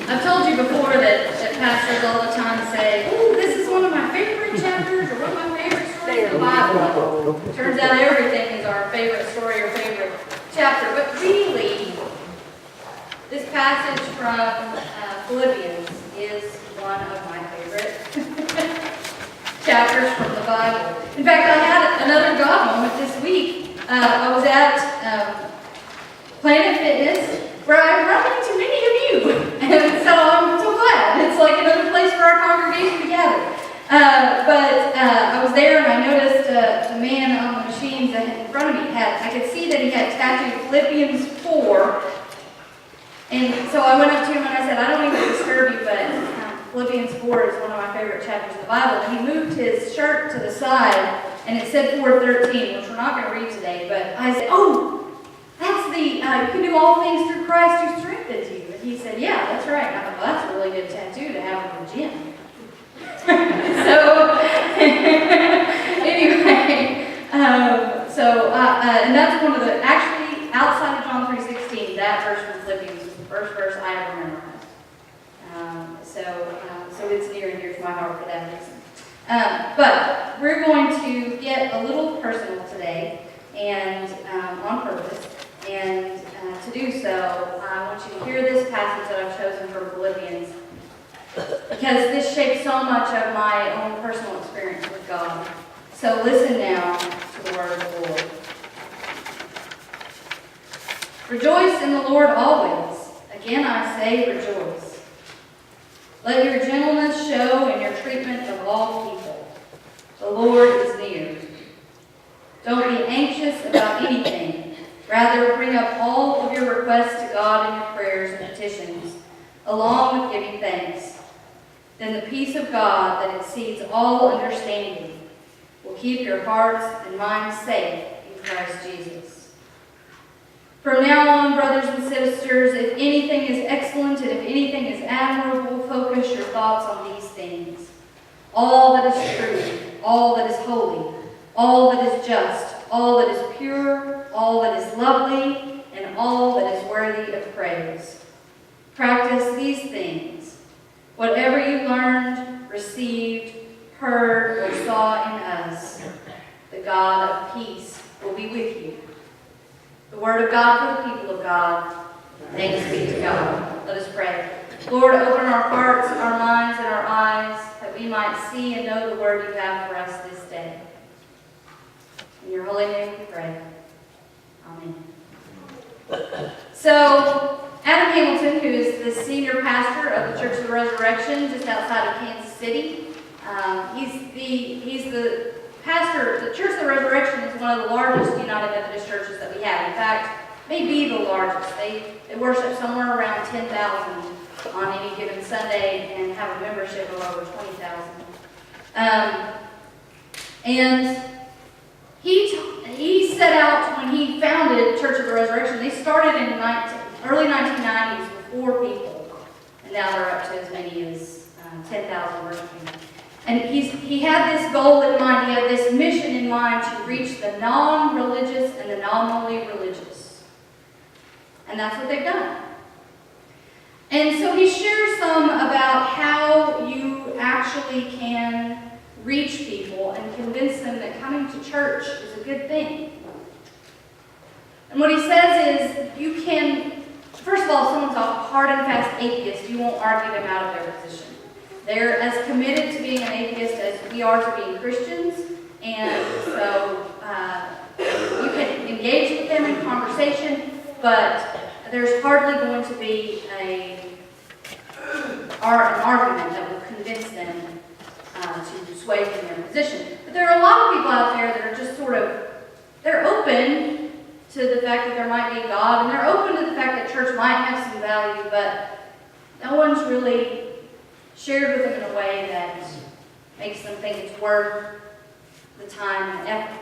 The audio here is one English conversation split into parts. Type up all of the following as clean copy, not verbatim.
I've told you before that pastors all the time say, "Oh, this is one of my favorite chapters or one of my favorite stories in the Bible." Turns out everything is our favorite story or favorite chapter. But really, this passage from Philippians is one of my favorite chapters from the Bible. In fact, I had another God moment this week. I was at Planet Fitness, where I've run into many of you, and so I'm so glad. It's like another place for our congregation to gather. But I was there and I noticed the man on the machines that in front of me I could see that he had tattooed Philippians 4. And so I went up to him and I said, "I don't mean to disturb you, but Philippians 4 is one of my favorite chapters of the Bible." And he moved his shirt to the side and it said 4:13, which we're not going to read today. But I said, "Oh, that's the, you can do all things through Christ who strengthens you." And he said, "Yeah, that's right." And I thought, well, that's a really good tattoo to have in the gym. So, anyway, and that's one of the, actually, outside of John 3:16, that verse from Philippians was the first verse I ever memorized. So it's near and dear to my heart for that reason. But we're going to get a little personal today, and on purpose. And to do so, I want you to hear this passage that I've chosen from Philippians, because this shapes so much of my own personal experience with God. So listen now to the word of the Lord. "Rejoice in the Lord always. Again I say rejoice. Let your gentleness show in your treatment of all people. The Lord is near. Don't be anxious about anything. Rather, bring up all of your requests to God in your prayers and petitions, along with giving thanks. Then the peace of God that exceeds all understanding will keep your hearts and minds safe in Christ Jesus. From now on, brothers and sisters, if anything is excellent and if anything is admirable, focus your thoughts on these things. All that is true, all that is holy, all that is just, all that is pure, all that is lovely, and all that is worthy of praise. Practice these things. Whatever you learned, received, heard, or saw in us, the God of peace will be with you." The word of God for the people of God. Thanks be to God. Let us pray. Lord, open our hearts, our minds, and our eyes, that we might see and know the word you have for us this day. In your holy name we pray. Amen. So, Adam Hamilton, who is the senior pastor of the Church of the Resurrection just outside of Kansas City, he's the pastor. The Church of the Resurrection is one of the largest United Methodist churches that we have. In fact, may be the largest. They worship somewhere around 10,000 on any given Sunday and have a membership of over 20,000. And he set out, when he founded Church of the Resurrection, they started in early 1990s with 4 people. And now they're up to as many as 10,000 worshiping. And he had this goal in mind, he had this mission in mind to reach the non-religious and the nominally religious. And that's what they've done. And so he shares some about how you actually can reach people and convince them that coming to church is a good thing. And what he says is, you can, first of all, if someone's a hard and fast atheist, you won't argue them out of their position. They're as committed to being an atheist as we are to being Christians, and so you can engage with them in conversation, but there's hardly going to be an argument that will convince them to sway from their position. But there are a lot of people out there that are just they're open to the fact that there might be a God, and they're open to the fact that church might have some value, but no one's really shared with them in a way that makes them think it's worth the time and effort.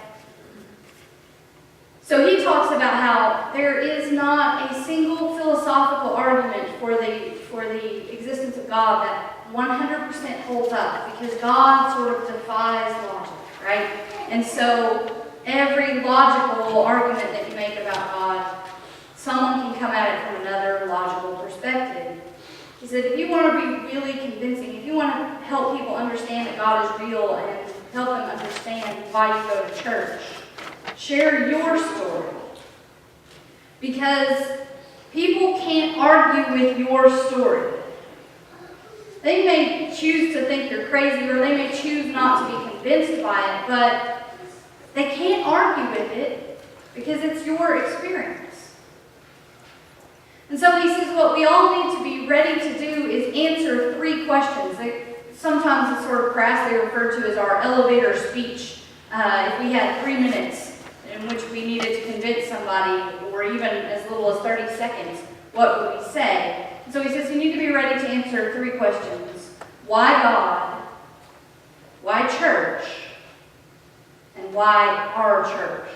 So he talks about how there is not a single philosophical argument for the existence of God that 100% holds up, because God sort of defies logic, right? And so every logical argument that you make about God, someone can come at it from another logical perspective. He said, if you want to be really convincing, if you want to help people understand that God is real and help them understand why you go to church, share your story. Because people can't argue with your story. They may choose to think you're crazy, or they may choose not to be convinced by it, but they can't argue with it because it's your experience. And so he says what we all need to be ready to do is answer 3 questions. Sometimes it's sort of crass, they refer to as our elevator speech. If we had 3 minutes in which we needed to convince somebody, or even as little as 30 seconds, what would we say? So he says you need to be ready to answer 3 questions. Why God? Why church? And why our church?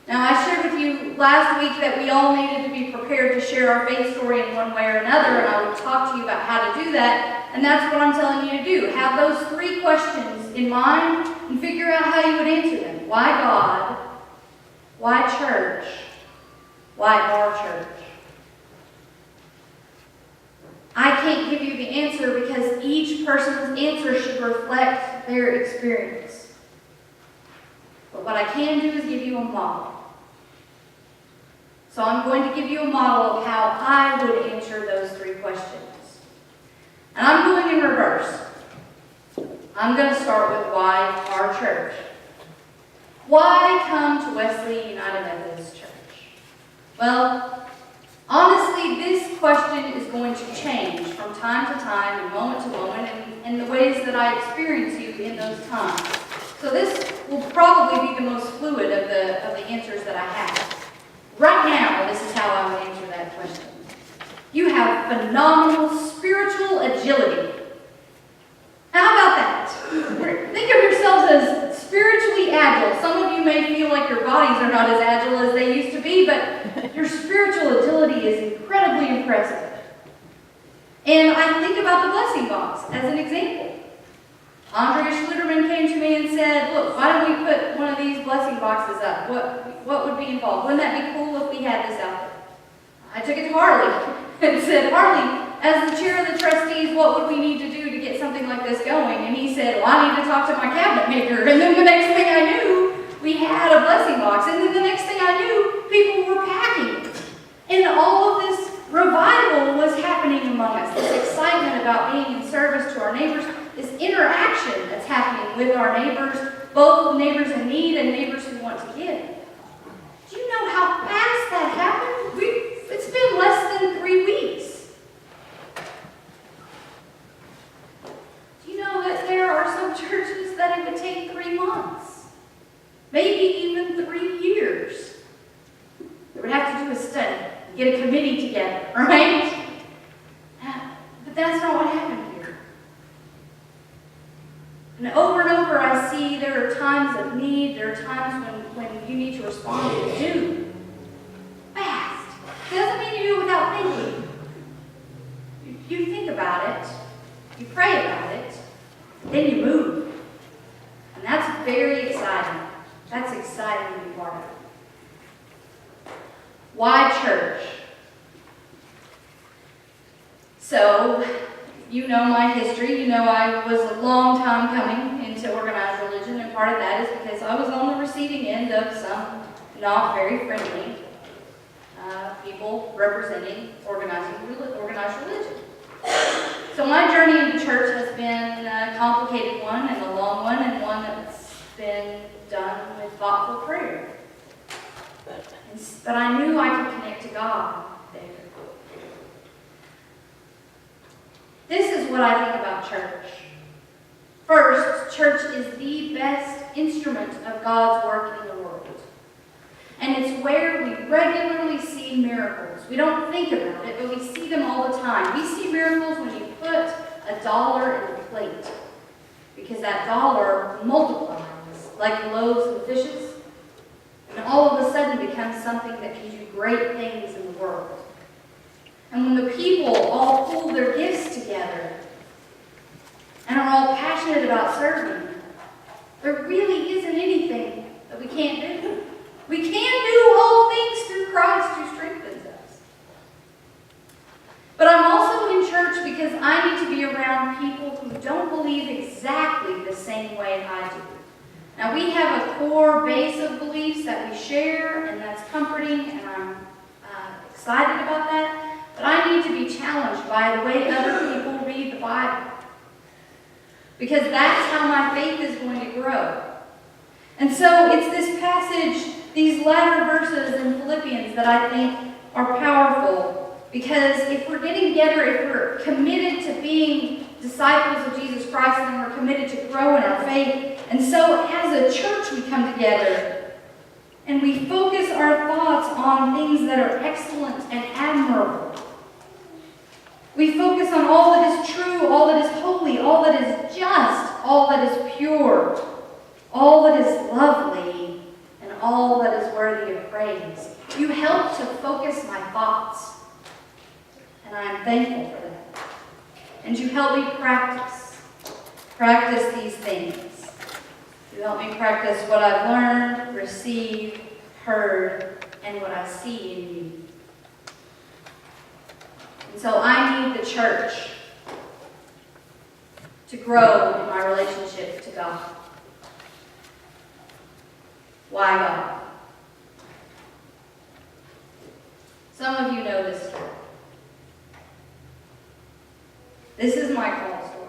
Now, I shared with you last week that we all needed to be prepared to share our faith story in one way or another, and I will talk to you about how to do that, and that's what I'm telling you to do. Have those 3 questions in mind and figure out how you would answer them. Why God? Why church? Why our church? I can't give you the answer because each person's answer should reflect their experience. But what I can do is give you a model. So I'm going to give you a model of how I would answer those 3 questions. And I'm going in reverse. I'm going to start with why our church. Why come to Wesley United Methodist Church? Well, honestly, this question is going to change from time to time and moment to moment and the ways that I experience you in those times. So this will probably be the most fluid of the answers that I have. Right now, this is how I would answer that question. You have phenomenal spiritual agility. How about that? Think of yourselves as spiritually agile. Some of you may feel like your bodies are not as agile as they used to be, but your spiritual agility is incredibly impressive. And I think about the blessing box as an example. Andrea Schluterman came to me and said, look, why don't we put one of these blessing boxes up? What would be involved? Wouldn't that be cool if we had this out there? I took it to Harley and said, Harley, as the chair of the trustees, what would we need to do to get something like this going? And he said, well, I need to talk to my cabinet maker. And then the next thing I knew, we had a blessing box. And then the next thing I knew, people were packing it. And all of this revival was happening among us. This excitement about being in service to our neighbors. This interaction that's happening with our neighbors, both neighbors in need and neighbors who want to give. Do you know how fast that happened? It's been less than 3 weeks. Do you know that there are some churches that it would take 3 months? Maybe even 3 years. They would have to do a study, get a committee together, right? But that's not what happened here. And over I see there are times of need, there are times when you need to respond and do. Fast. It doesn't mean you do it without thinking. You think about it, you pray about it, then you move. And that's very exciting. That's exciting to be part of. Why church? So, you know my history. You know I was a long time coming into organized religion, and part of that is because I was on the receiving end of some not very friendly people representing organized religion. So my journey into church has been a complicated one and a long one, and one that's been done with thoughtful prayer. But I knew I could connect to God there. This is what I think about church. First, church is the best instrument of God's work in the world. And it's where we regularly see miracles. We don't think about it, but we see them all the time. We see miracles when you put $1 in a plate, because that dollar multiplies like loaves and fishes, and all of a sudden becomes something that can do great things in the world. And when the people all pool their gifts together and are all passionate about serving, there really isn't anything that we can't do. We can do all things through Christ who strengthens us. because I need to be around people who don't believe exactly the same way I do. Now, we have a core base of beliefs that we share, and that's comforting, and I'm excited about that. But I need to be challenged by the way other people read the Bible, because that's how my faith is going to grow. And so it's this passage, these latter verses in Philippians, that I think are powerful, because if we're getting together, if we're committed to being disciples of Jesus Christ, then we're committed to grow in our faith. And so as a church, we come together and we focus our thoughts on things that are excellent and admirable. We focus on all that is true, all that is holy, all that is just, all that is pure, all that is lovely, and all that is worthy of praise. You help to focus my thoughts, and I am thankful for that. And you help me practice these things. You help me practice what I've learned, received, heard, and what I see in you. And so I need the church to grow in my relationship to God. Why God? Some of you know this story. This is my call story.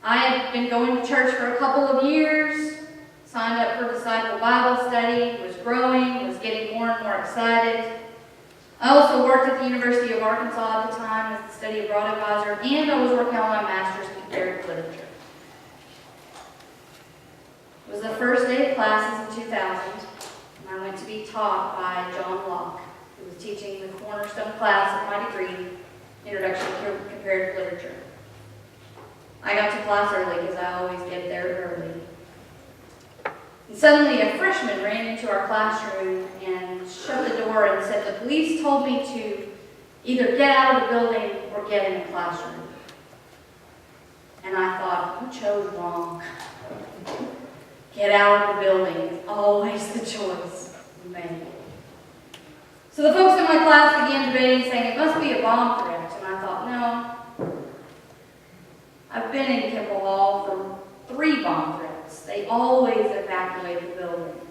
I had been going to church for a couple of years, signed up for Disciple Bible Study, was growing, was getting more and more excited. I also worked at the University of Arkansas at the time as the study abroad advisor, and I was working on my master's in comparative literature. It was the first day of classes in 2000, and I went to be taught by John Locke, who was teaching the cornerstone class of my degree, Introduction to Comparative Literature. I got to class early because I always get there early. And suddenly a freshman ran into our classroom and shut the door and said, "The police told me to either get out of the building or get in the classroom." And I thought, who chose wrong? Get out of the building is always the choice we make. So the folks in my class began debating, saying it must be a bomb threat. And I thought, no. I've been in Kimball Hall for 3 bomb threats. They always evacuate the building.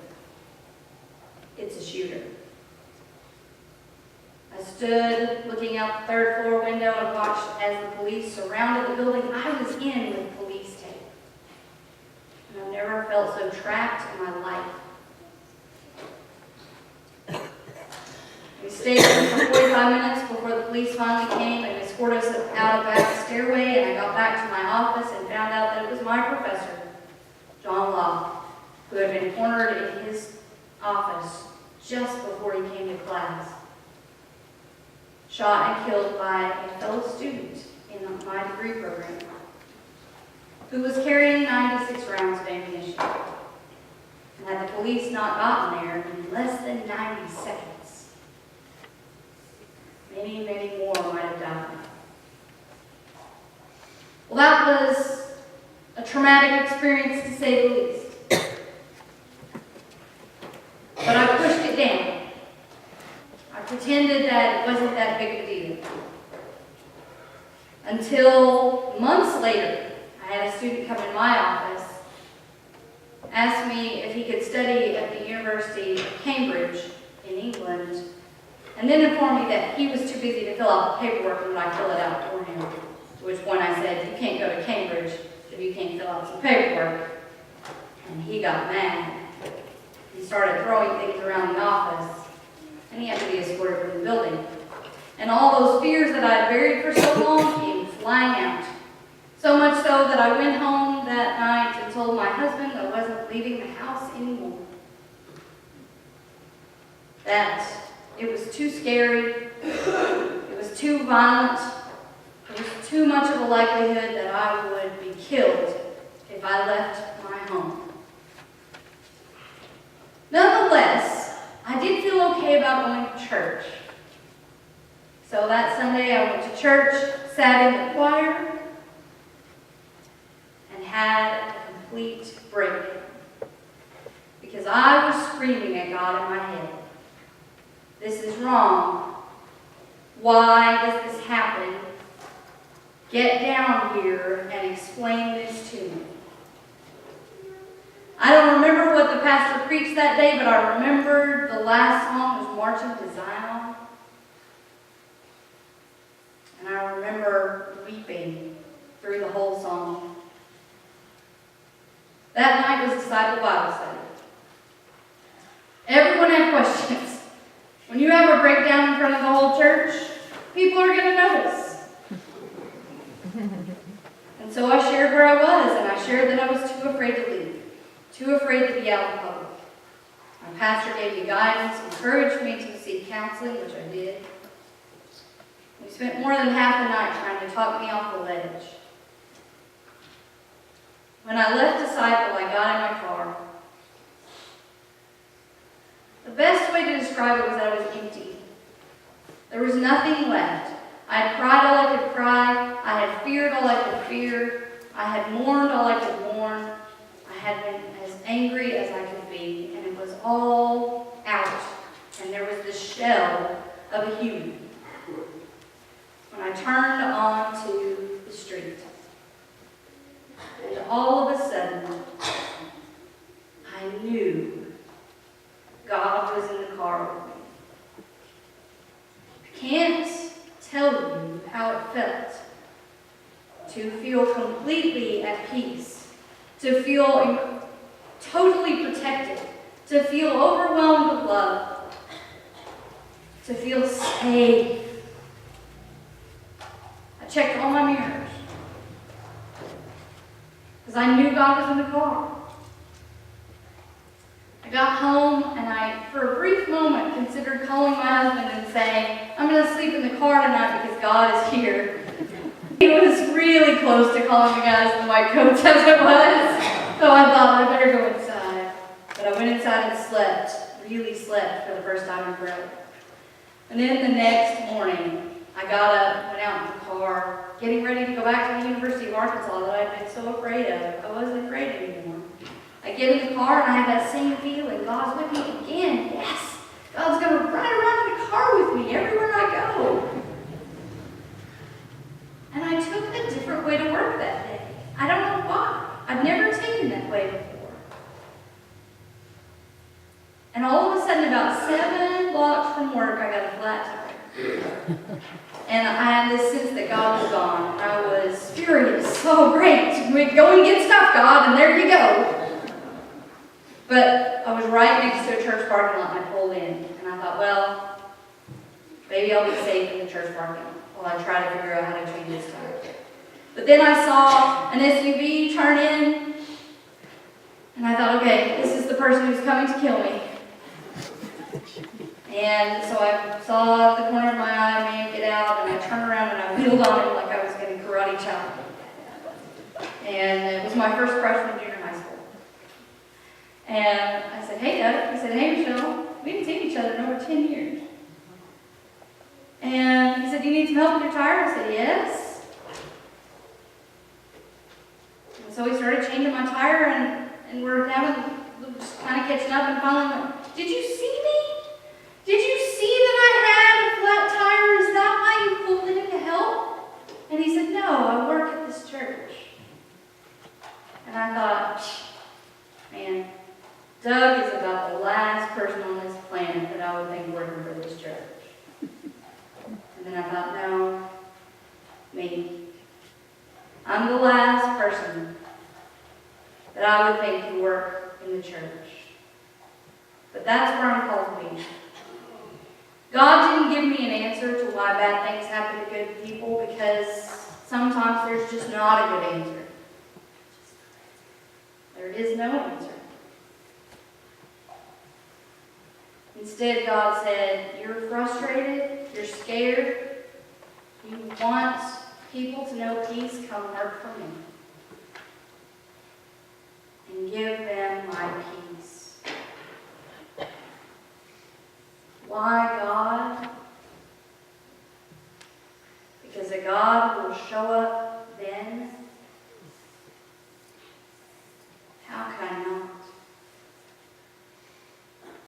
It's a shooter. I stood looking out the 3rd floor window and watched as the police surrounded the building. I was in with police tape. And I've never felt so trapped in my life. We stayed there for 45 minutes before the police finally came and escorted us out of that stairway, and I got back to my office and found out that it was my professor, John Locke, who had been cornered in his office just before he came to class. Shot and killed by a fellow student in my degree program, who was carrying 96 rounds of ammunition. And had the police not gotten there in less than 90 seconds, many, many more might have died. Well, that was a traumatic experience, to say the least. But I pushed it down. I pretended that it wasn't that big of a deal. Until months later, I had a student come in my office, asked me if he could study at the University of Cambridge in England, and then informed me that he was too busy to fill out the paperwork and would I fill it out for him. To which point I said, "You can't go to Cambridge if you can't fill out some paperwork." And he got mad. He started throwing things around the office, and he had to be escorted from the building. And all those fears that I had buried for so long came flying out. So much so that I went home that night and told my husband I wasn't leaving the house anymore. That it was too scary, it was too violent, there was too much of a likelihood that I would be killed if I left my home. Nonetheless, I did feel okay about going to church. So that Sunday I went to church, sat in the choir, and had a complete breakdown. Because I was screaming at God in my head, "This is wrong. Why does this happen? Get down here and explain this to me. I don't remember what the pastor preached that day, but I remember the last song was Marching to Zion. And I remember weeping through the whole song. That night was Disciple Bible Study. Everyone had questions. When you have a breakdown in front of the whole church, people are going to notice. And so I shared where I was, and I shared that I was too afraid to leave, too afraid to be out in public. My pastor gave me guidance, encouraged me to seek counseling, which I did. We spent more than half the night trying to talk me off the ledge. When I left Disciple, I got in my car. The best way to describe it was that it was empty. There was nothing left. I had cried all I could cry. I had feared all I could fear. I had mourned all I could mourn. I had been as angry as I could be, and it was all out. And there was the shell of a human. When I turned onto the street, and all of a sudden, I knew God was in the car with me. I can't tell you how it felt to feel completely at peace, to feel totally protected, to feel overwhelmed with love, to feel safe. I checked all my mirrors because I knew God was in the car. I got home and I, for a brief moment, considered calling my husband and saying, I'm going to sleep in the car tonight because God is here. He was really close to calling the guys in the white coats as it was. So I thought I better go inside. But I went inside and slept, really slept for the first time in forever. And then the next morning, I got up, went out in the car, getting ready to go back to the University of Arkansas that I'd been so afraid of. I wasn't afraid anymore. I get in the car and I have that same feeling. God's with me again. Yes. God's going to ride around in the car with me everywhere I go. And I took a different way to work that day. I don't know why. I've never taken that way before. And all of a sudden, about 7 blocks from work, I got a flat tire. And I had this sense that God was gone. I was furious. Oh, great. We go and get stuff, God, and there you go. But I was right next to a church parking lot, and I pulled in. And I thought, well, maybe I'll be safe in the church parking lot while I try to figure out how to change this tire. But then I saw an SUV turn in, and I thought, okay, this is the person who's coming to kill me. And so I saw the corner of my eye, a man get out, and I turned around and I wheeled on him like I was getting karate chopped. And it was my first crush from junior high school. And I said, hey, Doug. He said, hey, Michelle. We haven't seen each other in over 10 years. And he said, do you need some help with your tire? I said, yes. And so we started changing my tire, and we're just kind of catching up, and finally went, did you see me? Did you see that I had a flat tire? Is that why you pulled in to help? And he said, no, I work at this church. And I thought, man, Doug is about the last person on this planet that I would think working for this church. And then I thought, no, me. I'm the last person that I would think to work in the church. But that's where I'm called to be. God didn't give me an answer to why bad things happen to good people, because sometimes there's just not a good answer. There is no answer. Instead, God said, you're frustrated, you're scared, you want people to know peace, come work for me. And give them my peace. Why, God? Because a God will show up